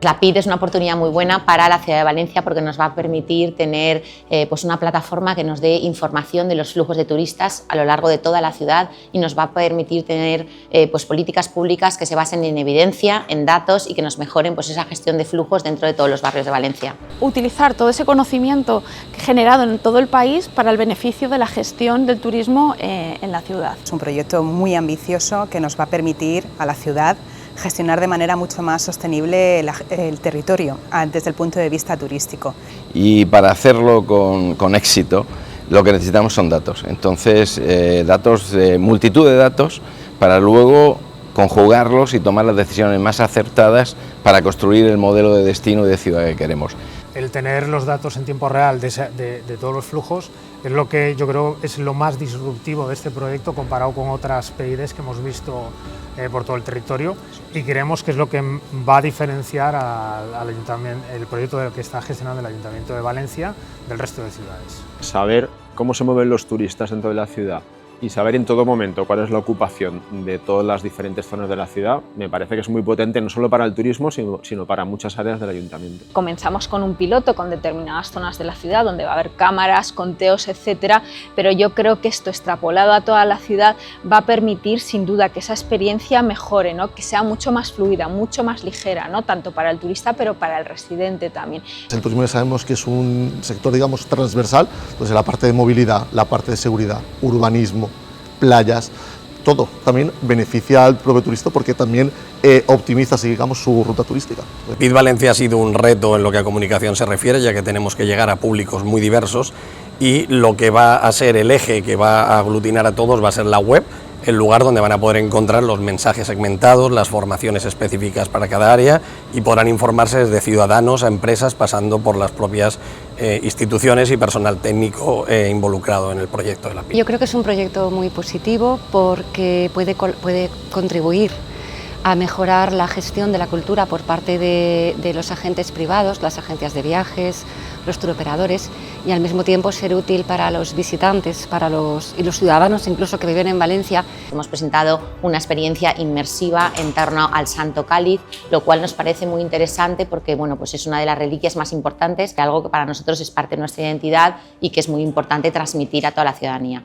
La PID es una oportunidad muy buena para la ciudad de Valencia porque nos va a permitir tener pues una plataforma que nos dé información de los flujos de turistas a lo largo de toda la ciudad y nos va a permitir tener pues políticas públicas que se basen en evidencia, en datos y que nos mejoren pues esa gestión de flujos dentro de todos los barrios de Valencia. Utilizar todo ese conocimiento generado en todo el país para el beneficio de la gestión del turismo en la ciudad. Es un proyecto muy ambicioso que nos va a permitir a la ciudad gestionar de manera mucho más sostenible el territorio desde el punto de vista turístico. Y para hacerlo con éxito lo que necesitamos son datos, entonces datos, multitud de datos para luego conjugarlos y tomar las decisiones más acertadas para construir el modelo de destino y de ciudad que queremos. El tener los datos en tiempo real de todos los flujos es lo que yo creo es lo más disruptivo de este proyecto comparado con otras PIDs que hemos visto por todo el territorio y creemos que es lo que va a diferenciar al ayuntamiento, el proyecto que está gestionando el Ayuntamiento de Valencia del resto de ciudades. Saber cómo se mueven los turistas dentro de la ciudad y saber en todo momento cuál es la ocupación de todas las diferentes zonas de la ciudad, me parece que es muy potente no solo para el turismo, sino para muchas áreas del ayuntamiento. Comenzamos con un piloto con determinadas zonas de la ciudad donde va a haber cámaras, conteos, etcétera, pero yo creo que esto extrapolado a toda la ciudad va a permitir sin duda que esa experiencia mejore, ¿no? Que sea mucho más fluida, mucho más ligera, ¿no? Tanto para el turista pero para el residente también. El turismo ya sabemos que es un sector, digamos, transversal, entonces la parte de movilidad, la parte de seguridad, urbanismo, playas, todo también beneficia al propio turista porque también optimiza, digamos, su ruta turística. PID Valencia ha sido un reto en lo que a comunicación se refiere, ya que tenemos que llegar a públicos muy diversos y lo que va a ser el eje que va a aglutinar a todos va a ser la web, el lugar donde van a poder encontrar los mensajes segmentados, las formaciones específicas para cada área y podrán informarse desde ciudadanos a empresas pasando por las propias instituciones y personal técnico involucrado en el proyecto de la PID. Yo creo que es un proyecto muy positivo porque puede contribuir a mejorar la gestión de la cultura por parte de los agentes privados, las agencias de viajes, los turoperadores y al mismo tiempo ser útil para los visitantes y los ciudadanos incluso que viven en Valencia. Hemos presentado una experiencia inmersiva en torno al Santo Cáliz, lo cual nos parece muy interesante porque bueno, pues es una de las reliquias más importantes, algo que para nosotros es parte de nuestra identidad y que es muy importante transmitir a toda la ciudadanía.